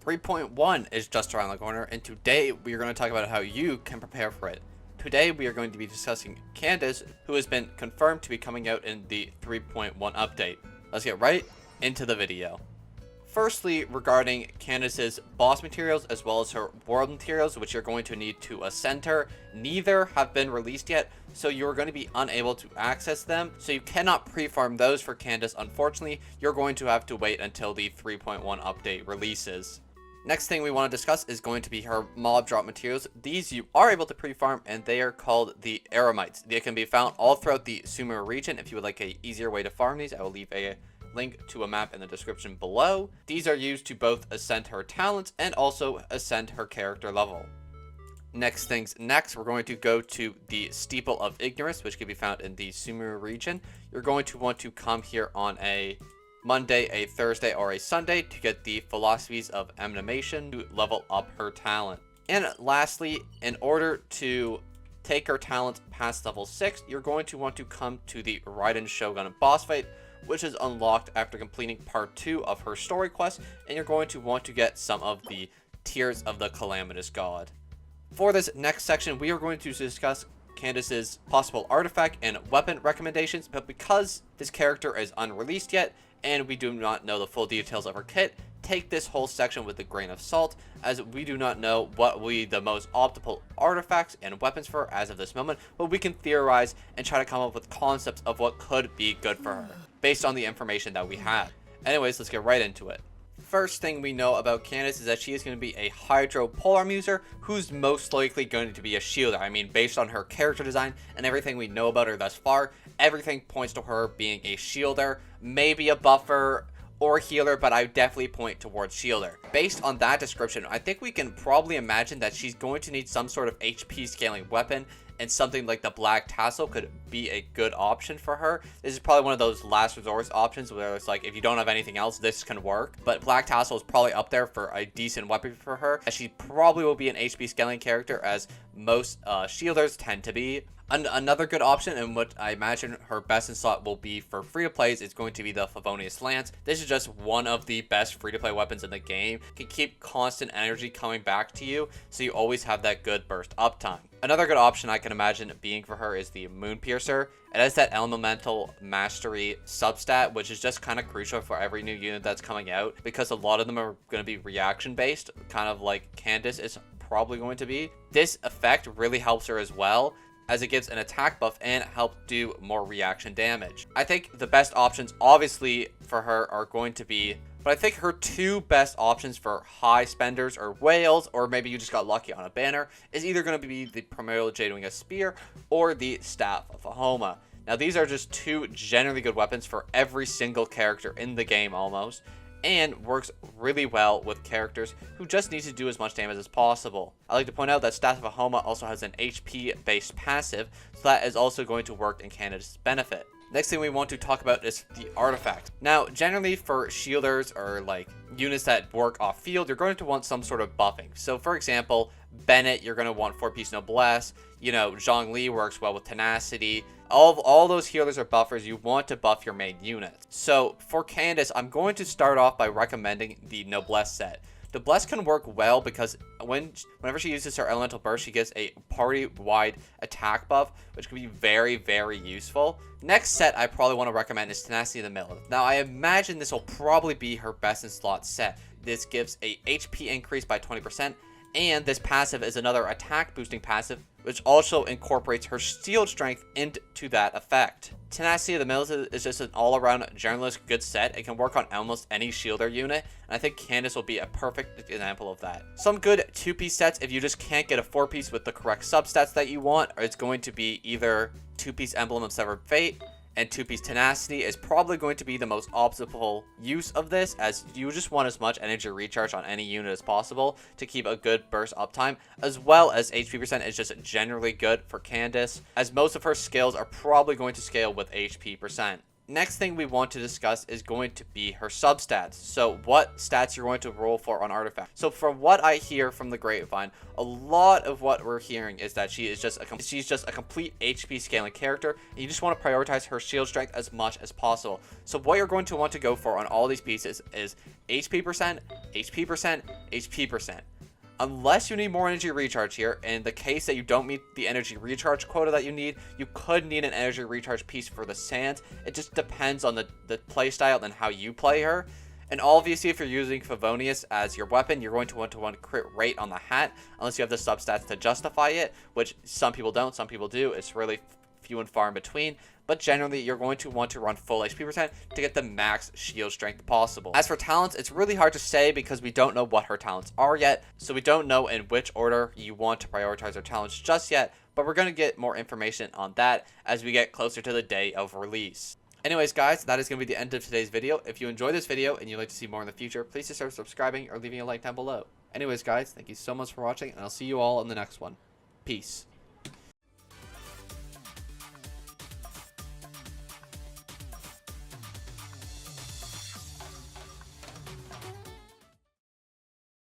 3.1 is just around the corner, and today we are going to talk about how you can prepare for it. Today we are going to be discussing Candace, who has been confirmed to be coming out in the 3.1 update. Let's get right into the video. Firstly, regarding Candace's boss materials as well as her world materials, which you're going to need to ascend her, neither have been released yet, so you're going to be unable to access them. So you cannot pre-farm those for Candace, unfortunately. You're going to have to wait until the 3.1 update releases. Next thing we want to discuss is going to be her mob drop materials. These you are able to pre-farm, and they are called the Eremites. They can be found all throughout the Sumer region. If you would like an easier way to farm these, I will leave a link to a map in the description below. These are used to both ascend her talents and also ascend her character level. Next, we're going to go to the Steeple of Ignorance, which can be found in the Sumer region. You're going to want to come here on a Monday, a Thursday, or a Sunday to get the Philosophies of Animation to level up her talent. And lastly, in order to take her talent past level 6, you're going to want to come to the Raiden Shogun boss fight, which is unlocked after completing part 2 of her story quest, and you're going to want to get some of the Tears of the Calamitous God. For this next section, we are going to discuss Candace's possible artifact and weapon recommendations, but because this character is unreleased yet, and we do not know the full details of her kit, take this whole section with a grain of salt, as we do not know what will be the most optimal artifacts and weapons for her as of this moment, but we can theorize and try to come up with concepts of what could be good for her, based on the information that we have. Anyways, let's get right into it. First thing we know about Candace is that she is going to be a Hydro Polearm user who's most likely going to be a shielder. I mean, based on her character design and everything we know about her thus far, everything points to her being a shielder, maybe a buffer or healer, but I definitely point towards shielder. Based on that description, I think we can probably imagine that she's going to need some sort of HP scaling weapon, and something like the Black Tassel could be a good option for her. This is probably one of those last resort options where it's like, if you don't have anything else, this can work. But Black Tassel is probably up there for a decent weapon for her, as she probably will be an HP scaling character, as most shielders tend to be. Another good option, and what I imagine her best in slot will be for free-to-plays, is going to be the Favonius Lance. This is just one of the best free-to-play weapons in the game. It can keep constant energy coming back to you, so you always have that good burst uptime. Another good option I can imagine being for her is the Moon Piercer. It has that Elemental Mastery substat, which is just kind of crucial for every new unit that's coming out, because a lot of them are going to be reaction-based, kind of like Candace is probably going to be. This effect really helps her as well, as it gives an attack buff and helps do more reaction damage. I think the best options obviously for her are going to be, but I think her two best options for high spenders or whales, or maybe you just got lucky on a banner, is either going to be the Primordial Jadewing Spear or the Staff of Ahoma. Now these are just two generally good weapons for every single character in the game almost, and works really well with characters who just need to do as much damage as possible. I like to point out that Staff of Ahoma also has an HP based passive, so that is also going to work in Canada's benefit. Next thing we want to talk about is the artifact. Now, generally for shielders or like units that work off field, you're going to want some sort of buffing. So for example, Bennett, you're going to want 4-piece Noblesse. You know, Zhongli works well with Tenacity. All those healers or buffers, you want to buff your main unit. So for Candace, I'm going to start off by recommending the Noblesse set. Noblesse can work well because whenever she uses her Elemental Burst, she gets a party-wide attack buff, which can be very, very useful. Next set I probably want to recommend is Tenacity of the Mill. Now, I imagine this will probably be her best in slot set. This gives a HP increase by 20%, and this passive is another attack boosting passive, which also incorporates her shield strength into that effect. Tenacity of the Mills is just an all-around generalist good set. It can work on almost any shielder unit, and I think Candace will be a perfect example of that. Some good 2-piece sets, if you just can't get a 4-piece with the correct substats that you want, it's going to be either 2-piece Emblem of Severed Fate, and 2-piece Tenacity is probably going to be the most optimal use of this, as you just want as much energy recharge on any unit as possible to keep a good burst uptime, as well as HP percent is just generally good for Candace, as most of her skills are probably going to scale with HP percent. Next thing we want to discuss is going to be her substats. So what stats you're going to roll for on artifact. So from what I hear from the grapevine, a lot of what we're hearing is that she's just a complete HP scaling character, and you just want to prioritize her shield strength as much as possible. So what you're going to want to go for on all these pieces is HP percent, HP percent, HP percent. Unless you need more energy recharge here, in the case that you don't meet the energy recharge quota that you need, you could need an energy recharge piece for the sands. It just depends on the playstyle and how you play her. And obviously, if you're using Favonius as your weapon, you're going to want crit rate on the hat, unless you have the substats to justify it, which some people don't, some people do. It's really few and far in between, but generally you're going to want to run full HP percent to get the max shield strength possible. As for talents, it's really hard to say because we don't know what her talents are yet, so we don't know in which order you want to prioritize her talents just yet, but we're going to get more information on that as we get closer to the day of release. Anyways guys, that is going to be the end of today's video. If you enjoyed this video and you'd like to see more in the future, please consider subscribing or leaving a like down below. Anyways guys, thank you so much for watching, and I'll see you all in the next one. Peace.